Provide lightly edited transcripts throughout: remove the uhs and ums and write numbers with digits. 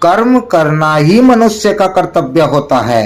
कर्म करना ही मनुष्य का कर्तव्य होता है।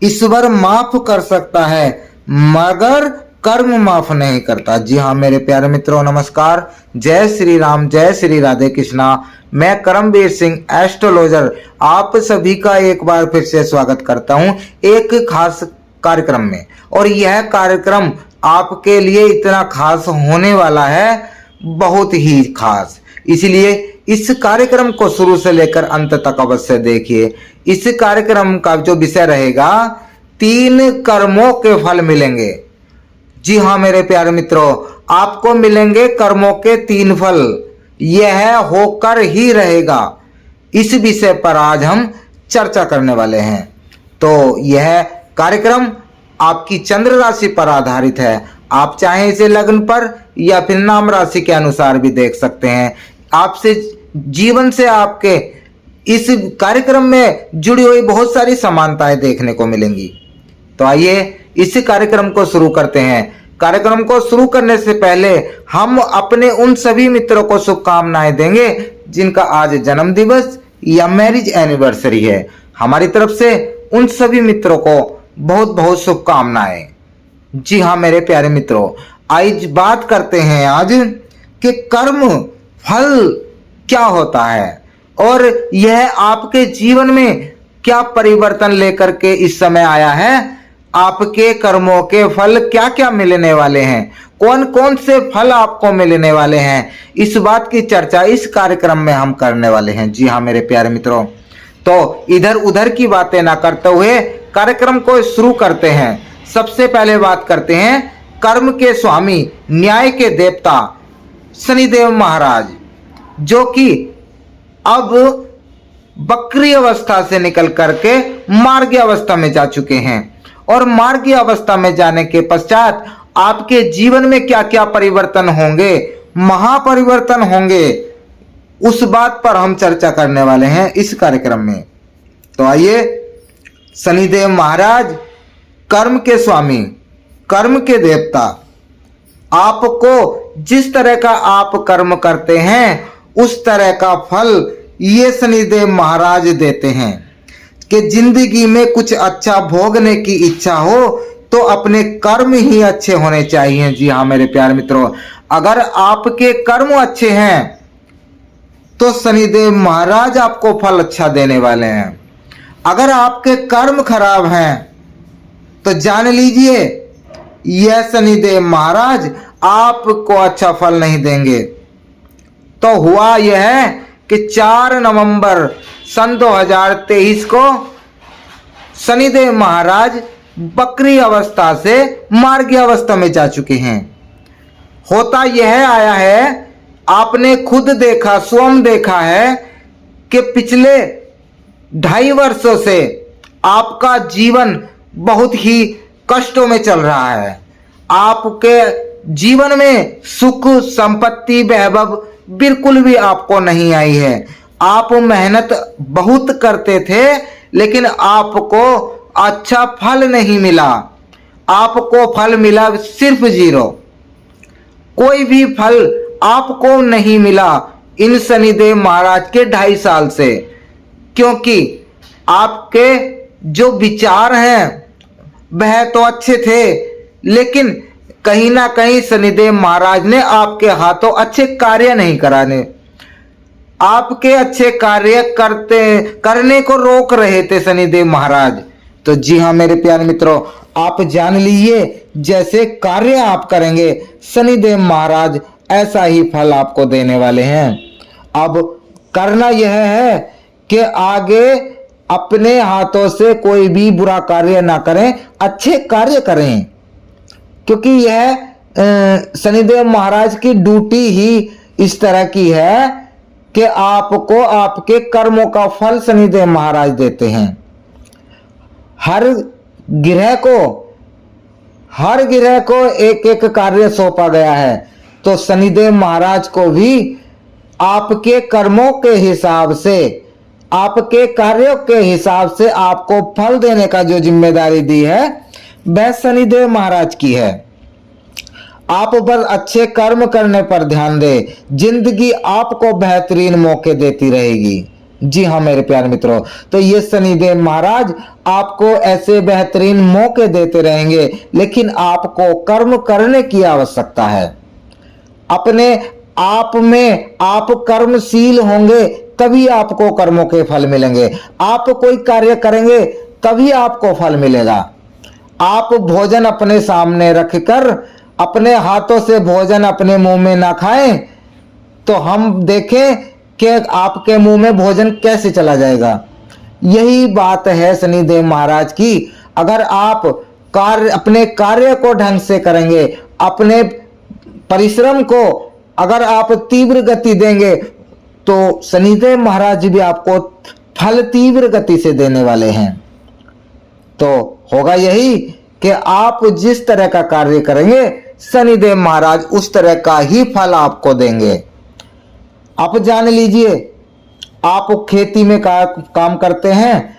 ईश्वर माफ कर सकता है मगर कर्म माफ नहीं करता। जी हाँ मेरे प्यारे मित्रों, नमस्कार। जय श्री राम, जय श्री राधे कृष्णा। मैं करमवीर सिंह एस्ट्रोलॉजर आप सभी का एक बार फिर से स्वागत करता हूं एक खास कार्यक्रम में। और यह कार्यक्रम आपके लिए इतना खास होने वाला है, बहुत ही खास। इसलिए इस कार्यक्रम को शुरू से लेकर अंत तक अवश्य देखिए। इस कार्यक्रम का जो विषय रहेगा, 3 कर्मों के फल मिलेंगे। जी हाँ मेरे प्यारे मित्रों, आपको मिलेंगे कर्मों के 3 फल। यह होकर ही रहेगा। इस विषय पर आज हम चर्चा करने वाले हैं। तो यह कार्यक्रम आपकी चंद्र राशि पर आधारित है। आप चाहे इसे लग्न पर या फिर नाम राशि के अनुसार भी देख सकते हैं। आपसे जीवन से आपके इस कार्यक्रम में जुड़ी हुई बहुत सारी समानताएं देखने को मिलेंगी। तो आइए इस कार्यक्रम को शुरू करते हैं। कार्यक्रम को शुरू करने से पहले हम अपने उन सभी मित्रों को शुभकामनाएं देंगे जिनका आज जन्म दिवस या मैरिज एनिवर्सरी है। हमारी तरफ से उन सभी मित्रों को बहुत बहुत शुभकामनाएं। जी हाँ मेरे प्यारे मित्रों, आज बात करते हैं आज कि कर्म फल क्या होता है और यह आपके जीवन में क्या परिवर्तन लेकर के इस समय आया है। आपके कर्मों के फल क्या क्या मिलने वाले हैं, कौन कौन से फल आपको मिलने वाले हैं, इस बात की चर्चा इस कार्यक्रम में हम करने वाले हैं। जी हाँ मेरे प्यारे मित्रों, तो इधर उधर की बातें ना करते हुए कार्यक्रम को शुरू करते हैं। सबसे पहले बात करते हैं कर्म के स्वामी, न्याय के देवता शनिदेव महाराज, जो कि अब बकरी अवस्था से निकल करके मार्गी अवस्था में जा चुके हैं। और मार्गी अवस्था में जाने के पश्चात आपके जीवन में क्या क्या परिवर्तन होंगे, महापरिवर्तन होंगे, उस बात पर हम चर्चा करने वाले हैं इस कार्यक्रम में। तो आइए, शनिदेव महाराज कर्म के स्वामी, कर्म के देवता, आपको जिस तरह का आप कर्म करते हैं उस तरह का फल ये शनिदेव महाराज देते हैं। कि जिंदगी में कुछ अच्छा भोगने की इच्छा हो तो अपने कर्म ही अच्छे होने चाहिए। जी हाँ मेरे प्यारे मित्रों, अगर आपके कर्म अच्छे हैं तो शनिदेव महाराज आपको फल अच्छा देने वाले हैं। अगर आपके कर्म खराब हैं तो जान लीजिए यह शनिदेव महाराज आपको अच्छा फल नहीं देंगे। तो हुआ यह कि 4 नवंबर सन 2023 को शनिदेव महाराज बकरी अवस्था से मार्गी अवस्था में जा चुके हैं। होता यह आया है, आपने खुद देखा, स्वयं देखा है कि पिछले 2.5 वर्षों से आपका जीवन बहुत ही कष्टों में चल रहा है। आपके जीवन में सुख, संपत्ति, वैभव बिल्कुल भी आपको नहीं आई है। आप मेहनत बहुत करते थे लेकिन आपको अच्छा फल नहीं मिला। आपको फल मिला सिर्फ 0। कोई भी फल आपको नहीं मिला इन शनिदेव महाराज के 2.5 साल से। क्योंकि आपके जो विचार हैं वह तो अच्छे थे, लेकिन कहीं ना कहीं शनिदेव महाराज ने आपके हाथों अच्छे कार्य नहीं कराने, आपके अच्छे कार्य करने को रोक रहे थे शनिदेव महाराज। तो जी हाँ मेरे प्यारे मित्रों, आप जान लीजिए जैसे कार्य आप करेंगे शनिदेव महाराज ऐसा ही फल आपको देने वाले हैं। अब करना यह है कि आगे अपने हाथों से कोई भी बुरा कार्य ना करें, अच्छे कार्य करें। क्योंकि यह शनिदेव महाराज की ड्यूटी ही इस तरह की है कि आपको आपके कर्मों का फल शनिदेव महाराज देते हैं। हर ग्रह को एक एक कार्य सौंपा गया है। तो शनिदेव महाराज को भी आपके कर्मों के हिसाब से, आपके कार्यों के हिसाब से आपको फल देने का जो जिम्मेदारी दी है वह शनिदेव महाराज की है। आप बस अच्छे कर्म करने पर ध्यान दें, जिंदगी आपको बेहतरीन मौके देती रहेगी। जी हाँ मेरे प्यारे मित्रों, तो ये शनिदेव महाराज आपको ऐसे बेहतरीन मौके देते रहेंगे, लेकिन आपको कर्म करने की आवश्यकता है। अपने आप में आप कर्मशील होंगे तभी आपको कर्मों के फल मिलेंगे। आप कोई कार्य करेंगे तभी आपको फल मिलेगा। आप भोजन अपने सामने रखकर अपने हाथों से भोजन अपने मुंह में ना खाएं तो हम देखें कि आपके मुंह में भोजन कैसे चला जाएगा। यही बात है शनिदेव महाराज की। अगर आप अपने कार्य को ढंग से करेंगे, अपने परिश्रम को अगर आप तीव्र गति देंगे तो शनिदेव महाराज भी आपको फल तीव्र गति से देने वाले हैं। तो होगा यही कि आप जिस तरह का कार्य करेंगे शनिदेव महाराज उस तरह का ही फल आपको देंगे। आप जान लीजिए, आप खेती में काम करते हैं,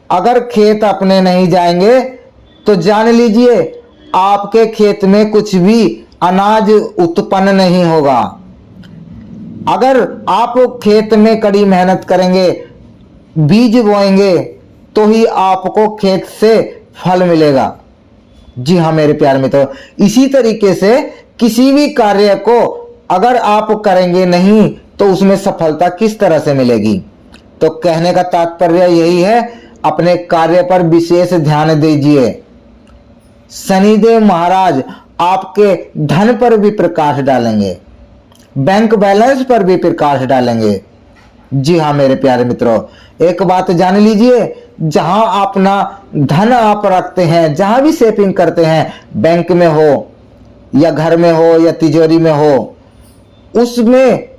अगर खेत अपने नहीं जाएंगे तो जान लीजिए आपके खेत में कुछ भी अनाज उत्पन्न नहीं होगा। अगर आप खेत में कड़ी मेहनत करेंगे, बीज बोएंगे तो ही आपको खेत से फल मिलेगा। जी हाँ मेरे प्यारे मित्रों, इसी तरीके से किसी भी कार्य को अगर आप करेंगे नहीं तो उसमें सफलता किस तरह से मिलेगी। तो कहने का तात्पर्य यही है, अपने कार्य पर विशेष ध्यान दीजिए। शनिदेव महाराज आपके धन पर भी प्रकाश डालेंगे, बैंक बैलेंस पर भी प्रकाश डालेंगे। जी हाँ मेरे प्यारे मित्रों, एक बात जान लीजिए, जहां अपना धन आप रखते हैं, जहां भी सेविंग करते हैं, बैंक में हो या घर में हो या तिजोरी में हो, उसमें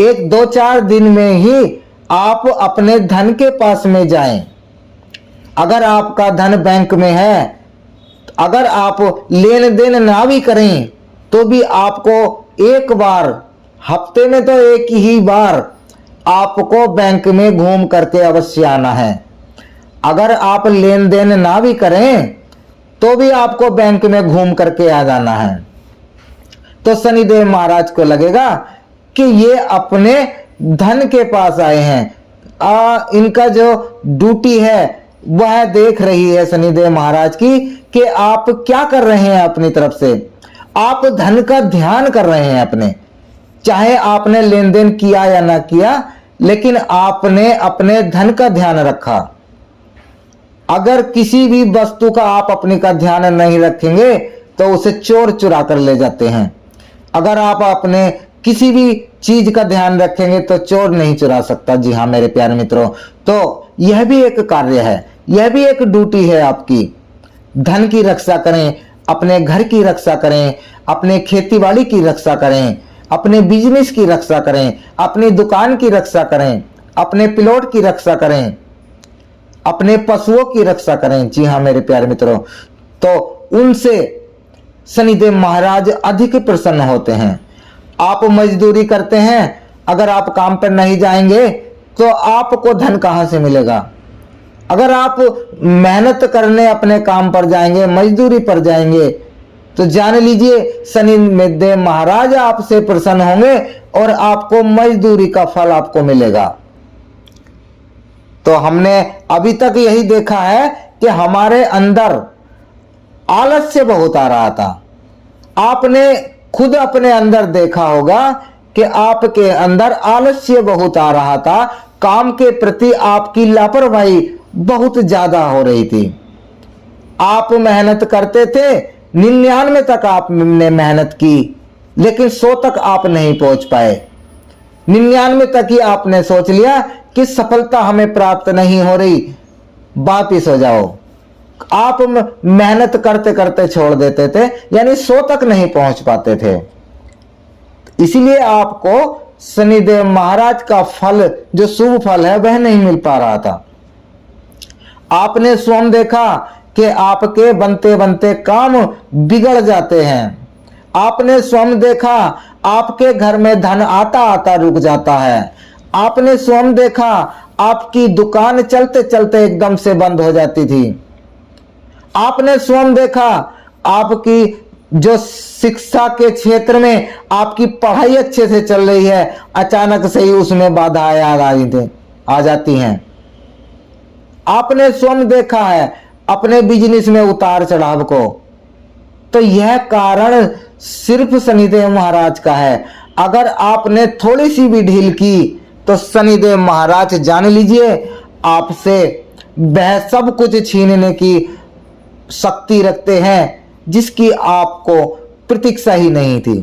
1-2-4 दिन में ही आप अपने धन के पास में जाएं। अगर आपका धन बैंक में है, अगर आप लेन देन ना भी करें तो भी आपको एक बार, हफ्ते में तो एक ही बार आपको बैंक में घूम करके अवश्य आना है। अगर आप लेन देन ना भी करें तो भी आपको बैंक में घूम करके आ जाना है। तो शनिदेव महाराज को लगेगा कि ये अपने धन के पास आए हैं, इनका जो ड्यूटी है वह देख रही है शनिदेव महाराज की कि आप क्या कर रहे हैं। अपनी तरफ से आप धन का ध्यान कर रहे हैं अपने, चाहे आपने लेन देन किया या ना किया, लेकिन आपने अपने धन का ध्यान रखा। अगर किसी भी वस्तु का आप अपने का ध्यान नहीं रखेंगे तो उसे चोर चुरा कर ले जाते हैं। अगर आप अपने किसी भी चीज का ध्यान रखेंगे तो चोर नहीं चुरा सकता। जी हाँ मेरे प्यारे मित्रों, तो यह भी एक कार्य है, यह भी एक ड्यूटी है आपकी। धन की रक्षा करें, अपने घर की रक्षा करें, अपने खेतीबाड़ी की रक्षा करें, अपने बिजनेस की रक्षा करें, अपनी दुकान की रक्षा करें, अपने प्लॉट की रक्षा करें, अपने पशुओं की रक्षा करें। जी हाँ मेरे प्यारे मित्रों, तो उनसे शनिदेव महाराज अधिक प्रसन्न होते हैं। आप मजदूरी करते हैं, अगर आप काम पर नहीं जाएंगे तो आपको धन कहां से मिलेगा। अगर आप मेहनत करने अपने काम पर जाएंगे, मजदूरी पर जाएंगे, तो जान लीजिए शनिदेव महाराज आपसे प्रसन्न होंगे और आपको मजदूरी का फल आपको मिलेगा। तो हमने अभी तक यही देखा है कि हमारे अंदर आलस्य बहुत आ रहा था। आपने खुद अपने अंदर देखा होगा कि आपके अंदर आलस्य बहुत आ रहा था, काम के प्रति आपकी लापरवाही बहुत ज्यादा हो रही थी। आप मेहनत करते थे, 99 तक आपने मेहनत की, लेकिन 100 तक आप नहीं पहुंच पाए। 99 तक ही आपने सोच लिया कि सफलता हमें प्राप्त नहीं हो रही, वापिस हो जाओ। आप मेहनत करते करते छोड़ देते थे, यानी 100 तक नहीं पहुंच पाते थे। इसीलिए आपको शनिदेव महाराज का फल, जो शुभ फल है, वह नहीं मिल पा रहा था। आपने स्वयं देखा कि आपके बनते बनते काम बिगड़ जाते हैं। आपने स्वयं देखा आपके घर में धन आता आता रुक जाता है। आपने स्वयं देखा आपकी दुकान चलते चलते एकदम से बंद हो जाती थी। आपने स्वयं देखा आपकी जो शिक्षा के क्षेत्र में आपकी पढ़ाई अच्छे से चल रही है, अचानक से ही उसमें बाधाएं आ जाती हैं। आपने स्वयं देखा है अपने बिजनेस में उतार चढ़ाव को, तो यह कारण सिर्फ शनिदेव महाराज का है। अगर आपने थोड़ी सी भी ढील की तो शनिदेव महाराज जान लीजिए आपसे वह सब कुछ छीनने की शक्ति रखते हैं जिसकी आपको प्रतीक्षा ही नहीं थी।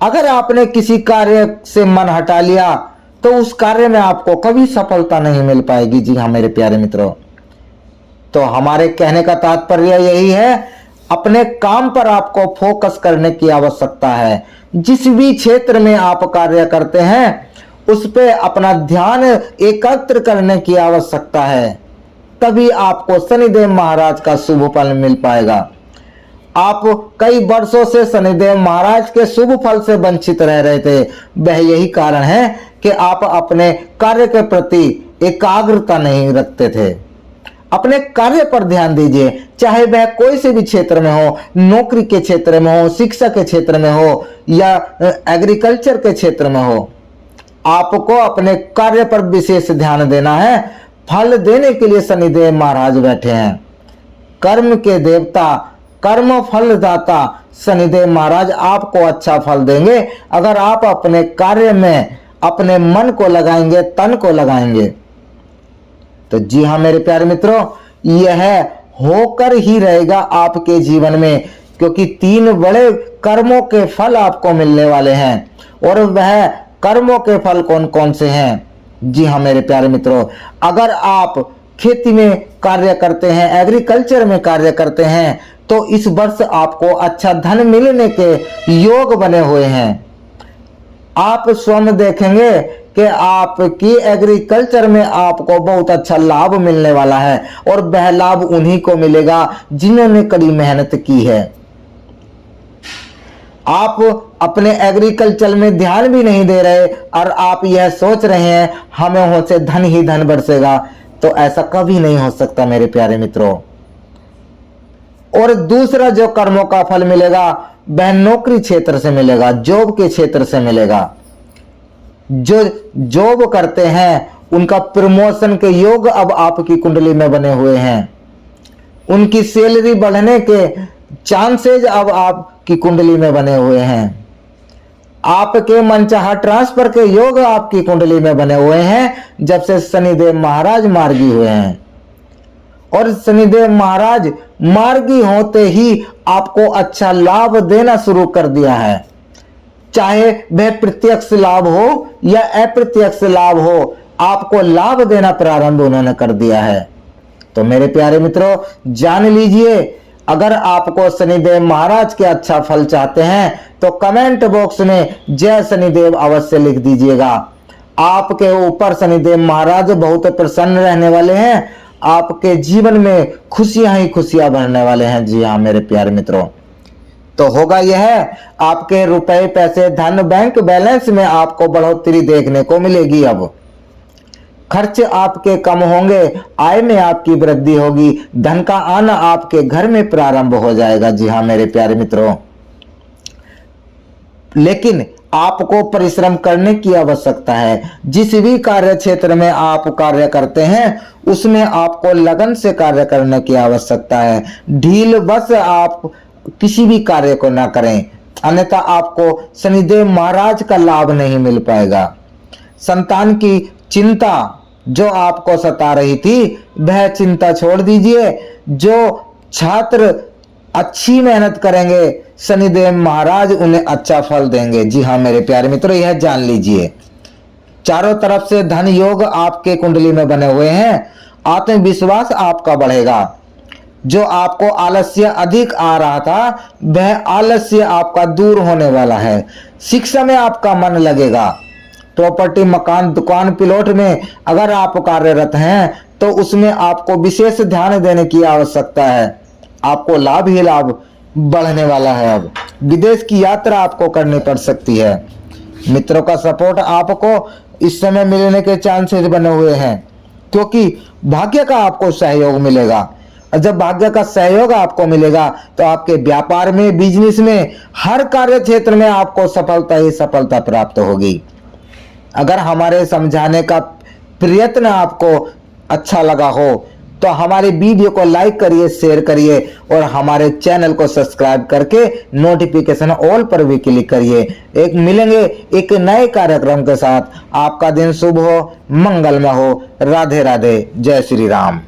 अगर आपने किसी कार्य से मन हटा लिया तो उस कार्य में आपको कभी सफलता नहीं मिल पाएगी। जी हाँ मेरे प्यारे मित्रों, तो हमारे कहने का तात्पर्य यही है, अपने काम पर आपको फोकस करने की आवश्यकता है। जिस भी क्षेत्र में आप कार्य करते हैं उस पे अपना ध्यान एकत्र करने की आवश्यकता है, तभी आपको शनिदेव महाराज का शुभ फल मिल पाएगा। आप कई वर्षों से शनिदेव महाराज के शुभ फल से वंचित रह रहे थे, वह यही कारण है कि आप अपने कार्य के प्रति एकाग्रता नहीं रखते थे। अपने कार्य पर ध्यान दीजिए, चाहे वह कोई से भी क्षेत्र में हो, नौकरी के क्षेत्र में हो, शिक्षा के क्षेत्र में हो या एग्रीकल्चर के क्षेत्र में हो। आपको अपने कार्य पर विशेष ध्यान देना है। फल देने के लिए शनिदेव महाराज बैठे हैं। कर्म के देवता, कर्म फलदाता शनिदेव महाराज आपको अच्छा फल देंगे अगर आप अपने कार्य में अपने मन को लगाएंगे, तन को लगाएंगे। तो जी हाँ मेरे प्यारे मित्रों, यह होकर ही रहेगा आपके जीवन में, क्योंकि 3 बड़े कर्मों के फल आपको मिलने वाले हैं। और वह कर्मों के फल कौन कौन से हैं? जी हाँ मेरे प्यारे मित्रों, अगर आप खेती में कार्य करते हैं, एग्रीकल्चर में कार्य करते हैं, तो इस वर्ष आपको अच्छा धन मिलने के योग बने हुए हैं। आप स्वयं देखेंगे कि आपकी एग्रीकल्चर में आपको बहुत अच्छा लाभ मिलने वाला है, और वह लाभ उन्हीं को मिलेगा जिन्होंने कड़ी मेहनत की है। आप अपने एग्रीकल्चर में ध्यान भी नहीं दे रहे और आप यह सोच रहे हैं हमें हो से धन ही धन बरसेगा, तो ऐसा कभी नहीं हो सकता मेरे प्यारे मित्रों। और दूसरा जो कर्मों का फल मिलेगा वह नौकरी क्षेत्र से मिलेगा, जॉब के क्षेत्र से मिलेगा। जो जॉब करते हैं उनका प्रमोशन के योग अब आपकी कुंडली में बने हुए हैं। उनकी सैलरी बढ़ने के चांसेस अब आपकी कुंडली में बने हुए हैं। आपके मनचाहा ट्रांसफर के योग आपकी कुंडली में बने हुए हैं जब से शनिदेव महाराज मार्गी हुए हैं। और शनिदेव महाराज मार्गी होते ही आपको अच्छा लाभ देना शुरू कर दिया है, चाहे वह प्रत्यक्ष लाभ हो या अप्रत्यक्ष लाभ हो, आपको लाभ देना प्रारंभ उन्होंने कर दिया है। तो मेरे प्यारे मित्रों, जान लीजिए, अगर आपको शनिदेव महाराज के अच्छा फल चाहते हैं तो कमेंट बॉक्स में जय शनिदेव अवश्य लिख दीजिएगा। आपके ऊपर शनिदेव महाराज बहुत प्रसन्न रहने वाले हैं, आपके जीवन में खुशियां ही खुशियां भरने वाले हैं। जी हाँ मेरे प्यारे मित्रों, तो होगा यह, आपके रुपए, पैसे, धन, बैंक बैलेंस में आपको बढ़ोतरी देखने को मिलेगी। अब खर्च आपके कम होंगे, आय में आपकी वृद्धि होगी, धन का आना आपके घर में प्रारंभ हो जाएगा। जी हाँ मेरे प्यारे मित्रों, लेकिन आपको परिश्रम करने की आवश्यकता है। जिस भी कार्य क्षेत्र में आप कार्य करते हैं उसमें आपको लगन से कार्य करने की आवश्यकता है। ढील बस आप किसी भी कार्य को ना करें, अन्यथा आपको शनिदेव महाराज का लाभ नहीं मिल पाएगा। संतान की चिंता जो आपको सता रही थी वह चिंता छोड़ दीजिए। जो छात्र अच्छी मेहनत करेंगे शनिदेव महाराज उन्हें अच्छा फल देंगे। जी हाँ मेरे प्यारे मित्रों, यह जान लीजिए, चारों तरफ से धन योग आपके कुंडली में बने हुए हैं। आत्मविश्वास आपका बढ़ेगा। जो आपको आलस्य अधिक आ रहा था वह आलस्य आपका दूर होने वाला है। शिक्षा में आपका मन लगेगा। प्रॉपर्टी, मकान, दुकान, प्लॉट में अगर आप कार्यरत हैं तो उसमें आपको विशेष ध्यान देने की आवश्यकता है। आपको लाभ ही लाभ बढ़ने वाला है। अब विदेश की यात्रा आपको करनी पड़ सकती है। मित्रों का सपोर्ट आपको इस समय मिलने के चांसेस बने हुए हैं, क्योंकि भाग्य का आपको सहयोग मिलेगा। और जब भाग्य का सहयोग आपको मिलेगा तो आपके व्यापार में, बिजनेस में, हर कार्य क्षेत्र में आपको सफलता ही सफलता प्राप्त होगी। अगर हमारे समझाने का प्रयत्न आपको अच्छा लगा हो तो हमारे वीडियो को लाइक करिए, शेयर करिए और हमारे चैनल को सब्सक्राइब करके नोटिफिकेशन ऑल पर भी क्लिक करिए। एक मिलेंगे एक नए कार्यक्रम के साथ। आपका दिन शुभ हो, मंगलमय हो। राधे राधे, जय श्री राम।